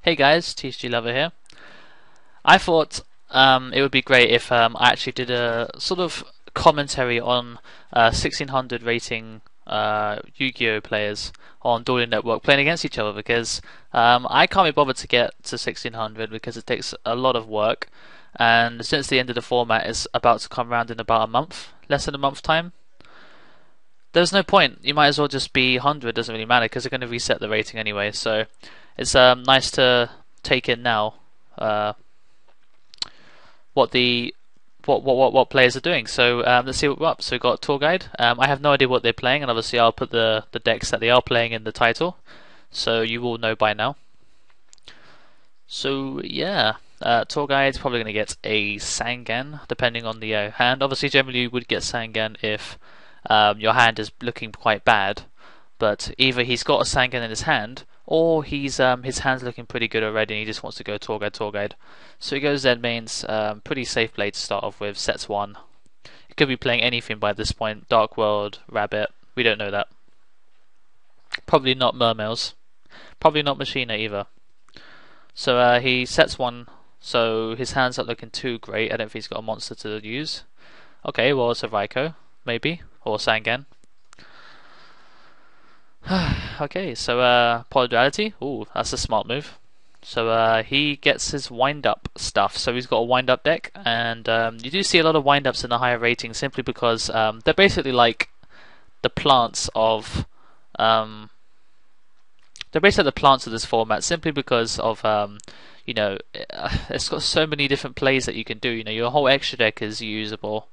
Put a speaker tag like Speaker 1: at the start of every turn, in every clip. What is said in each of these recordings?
Speaker 1: Hey guys, TCGLover here. I thought it would be great if I actually did a sort of commentary on 1600 rating Yu-Gi-Oh players on Dueling Network playing against each other because I can't be bothered to get to 1600 because it takes a lot of work, and since the end of the format is about to come around in about a month, less than a month time, there's no point. You might as well just be 100. Doesn't really matter because they're going to reset the rating anyway. So it's nice to take in now uh, what players are doing. So let's see what we're up. So we've got Tour Guide. I have no idea what they're playing, and obviously I'll put the decks that they are playing in the title, so you will know by now. So yeah, Tour Guide's probably going to get a Sangan depending on the hand. Obviously, generally you would get Sangan if your hand is looking quite bad, but either he's got a Sangan in his hand, or he's his hand's looking pretty good already and he just wants to go Tour Guide. So he goes Zen mains, pretty safe play to start off with, sets one. He could be playing anything by this point, Dark World, Rabbit, we don't know that. Probably not Mermails, probably not Machina either. So he sets one, so his hand's not looking too great. I don't think he's got a monster to use. Okay, well it's a Raikou, maybe, or Sangan. Okay, so Polarity. Ooh, that's a smart move. So he gets his wind-up stuff. So he's got a wind-up deck, and you do see a lot of wind-ups in the higher ratings simply because they're basically like the plants of this format. Simply because of you know, it's got so many different plays that you can do. You know, your whole extra deck is usable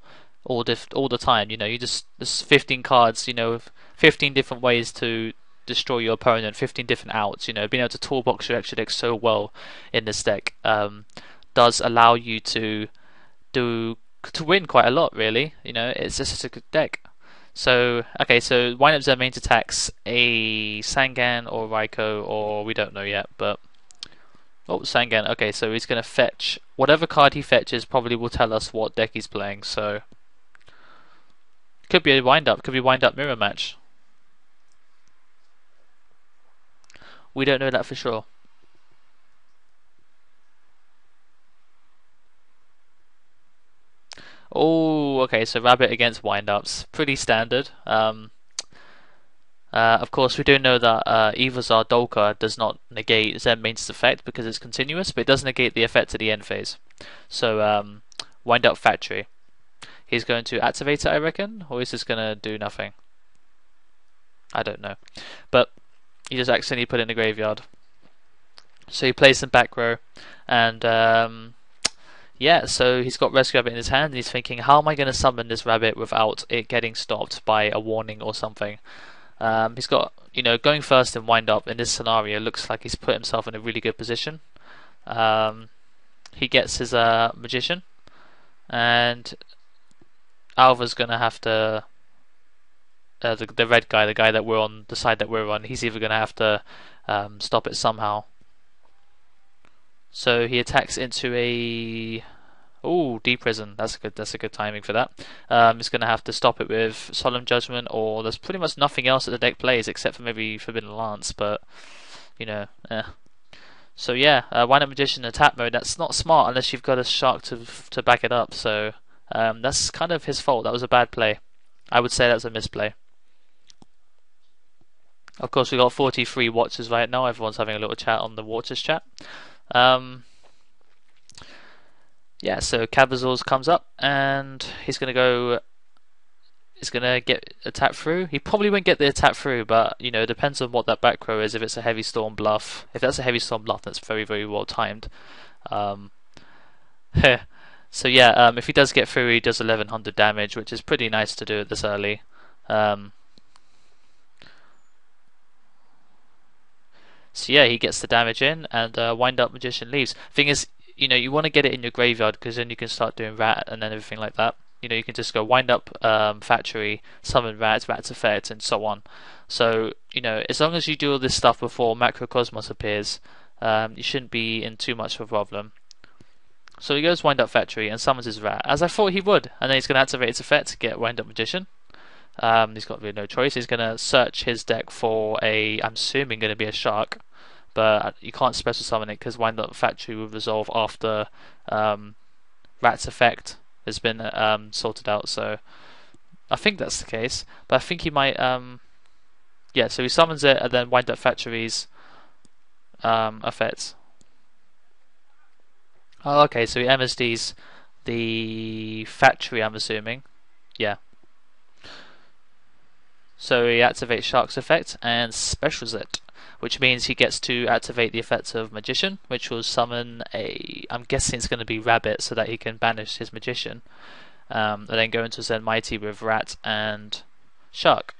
Speaker 1: all the time. You know, there's 15 cards. You know, 15 different ways to destroy your opponent, 15 different outs. You know, being able to toolbox your extra deck so well in this deck does allow you to win quite a lot. Really, you know, it's just a good deck. So okay, so wind up their main attacks a Sangan or Raikou, or we don't know yet, but oh, Sangan. Okay, so he's going to fetch whatever card he fetches. Probably will tell us what deck he's playing. So could be a wind up, could be wind up mirror match. We don't know that for sure. Oh, okay, so Rabbit against wind-ups. Pretty standard. Of course, we do know that Evazar Dolka does not negate Zen Main's effect because it's continuous, but it does negate the effect at the end phase. So, wind-up Factory. He's going to activate it, I reckon, or is this going to do nothing? I don't know. But he just accidentally put it in the graveyard. So he plays some back row, and yeah, so he's got Rescue Rabbit in his hand, and he's thinking, how am I going to summon this rabbit without it getting stopped by a warning or something? He's got, you know, going first in wind up in this scenario looks like he's put himself in a really good position. He gets his Magician, and Alva's going to have to. The red guy, the guy that we're on, the side that we're on, he's either going to have to stop it somehow. So he attacks into a Deep Prison. That's a good timing for that. He's going to have to stop it with Solemn Judgment, or there's pretty much nothing else that the deck plays except for maybe Forbidden Lance. But you know, So yeah, Wind Up Magician attack mode. That's not smart unless you've got a shark to back it up. So that's kind of his fault. That was a bad play. I would say that's a misplay. Of course, we've got 43 watchers right now. Everyone's having a little chat on the watchers chat. Yeah, so Cabazors comes up and he's going to go. He's going to get attack through. He probably won't get the attack through, but you know, it depends on what that back row is. If it's a Heavy Storm bluff, if that's a Heavy Storm bluff, that's very, very well timed. So yeah, if he does get through, he does 1100 damage, which is pretty nice to do it this early. So yeah, he gets the damage in, and Wind Up Magician leaves. Thing is, you know, you want to get it in your graveyard because then you can start doing Rat and then everything like that. You know, you can just go Wind Up Factory, summon Rat's effect, and so on. So you know, as long as you do all this stuff before Macrocosmos appears, you shouldn't be in too much of a problem. So he goes Wind Up Factory and summons his Rat, as I thought he would, and then he's going to activate its effect to get Wind Up Magician. He's got really no choice. He's going to search his deck for I'm assuming going to be a shark, but you can't special summon it because Wind Up Factory will resolve after Rat's effect has been sorted out. So I think that's the case, but I think he might yeah, so he summons it and then Wind Up Factory's effects. Oh, okay, so he MSDs the factory, I'm assuming. Yeah. So he activates Shark's effect and specials it, which means he gets to activate the effect of Magician, which will summon I'm guessing it's going to be Rabbit, so that he can banish his Magician. And then go into Zen Mighty with Rat and Shark.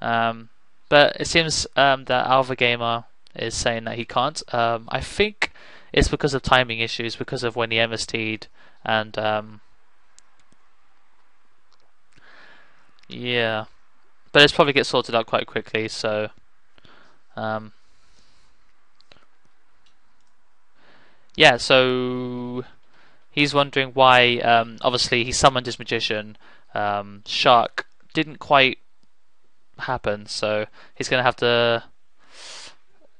Speaker 1: But it seems that Alpha Gamer is saying that he can't. I think it's because of timing issues, because of when he MST'd, and yeah, but it's probably get sorted out quite quickly. So yeah, so he's wondering why. Obviously, he summoned his Magician. Shark didn't quite happen, so he's going to have to.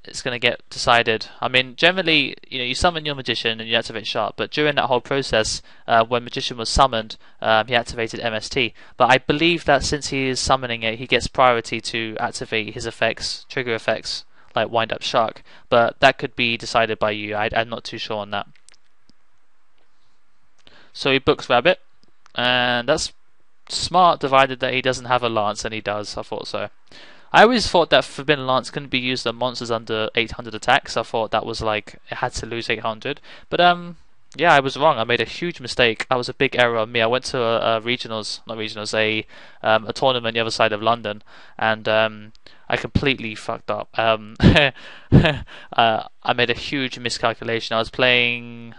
Speaker 1: It's going to get decided. I mean, generally, you summon your Magician and you activate Shark, but during that whole process, when Magician was summoned, he activated MST. But I believe that since he is summoning it, he gets priority to activate his effects, trigger effects, like Wind Up Shark. But that could be decided by you. I'm not too sure on that. So he books Rabbit, and that's smart, divided that he doesn't have a Lance, and he does. I thought so. I always thought that Forbidden Lance couldn't be used on monsters under 800 attacks. I thought that was like it had to lose 800. But yeah, I was wrong. I made a huge mistake. That was a big error on me. I went to a tournament the other side of London, and I completely fucked up. I made a huge miscalculation. I was playing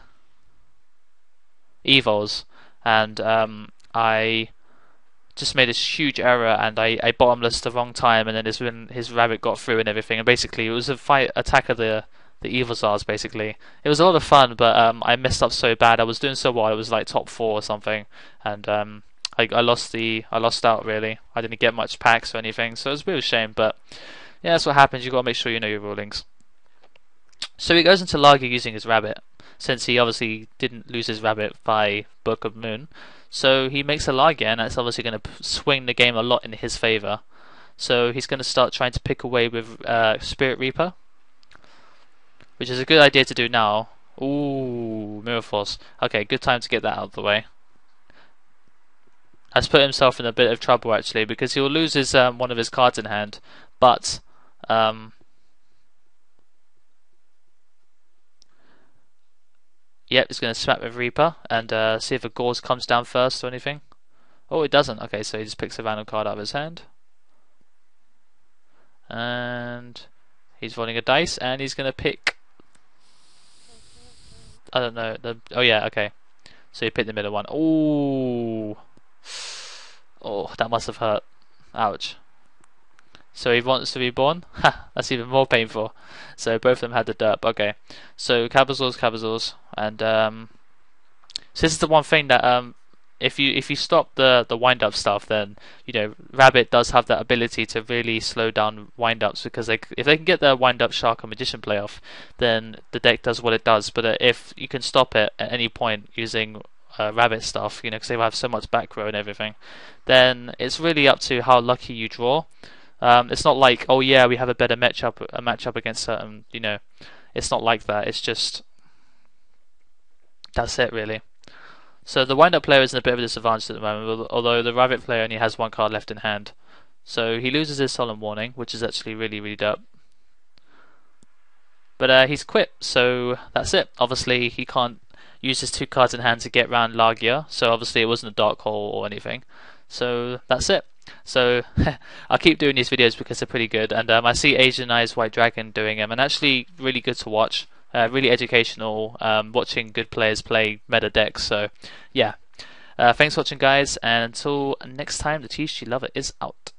Speaker 1: Evos, and I just made this huge error, and I bottomless the wrong time, and then his Rabbit got through and everything, and basically it was a attack of the Evil Czars. Basically, it was a lot of fun, but I messed up so bad. I was doing so well. I was like top 4 or something, and I lost out really. I didn't get much packs or anything, so it was a bit of a shame. But yeah, that's what happens. You got to make sure you know your rulings. So he goes into Lager using his Rabbit, since he obviously didn't lose his Rabbit by Book of Moon. So he makes a Lager, and that's obviously going to swing the game a lot in his favour. So he's going to start trying to pick away with Spirit Reaper, which is a good idea to do now. Ooh, Mirror Force. Okay, good time to get that out of the way. Has put himself in a bit of trouble actually, because he'll lose his one of his cards in hand, but yep, it's going to swap with Reaper and see if a Gauze comes down first or anything. Oh, it doesn't. Okay, so he just picks a random card out of his hand. And he's rolling a dice, and he's going to pick... I don't know. Oh, yeah, okay. So he picked the middle one. Ooh. Oh, that must have hurt. Ouch. So he wants to be born? Ha, that's even more painful. So both of them had the derp. Okay. So Cabazors. And so this is the one thing that if you stop the wind up stuff, then Rabbit does have that ability to really slow down wind ups, because if they can get the wind up Shark or Magician play off, then the deck does what it does. But if you can stop it at any point using Rabbit stuff, because they have so much back row and everything, then it's really up to how lucky you draw. It's not like, oh yeah, we have a better matchup against certain, it's not like that. It's just that's it really. So the wind-up player is in a bit of a disadvantage at the moment, although the Rabbit player only has one card left in hand. So he loses his Solemn Warning, which is actually really, really dope. But he's quit, so that's it. Obviously, he can't use his 2 cards in hand to get round Lagia, so obviously it wasn't a Dark Hole or anything. So that's it. So I'll keep doing these videos because they're pretty good, and I see Asian Eyes White Dragon doing them, and actually really good to watch. Really educational, watching good players play meta decks. So yeah, thanks for watching guys, and until next time, the TCGLover is out.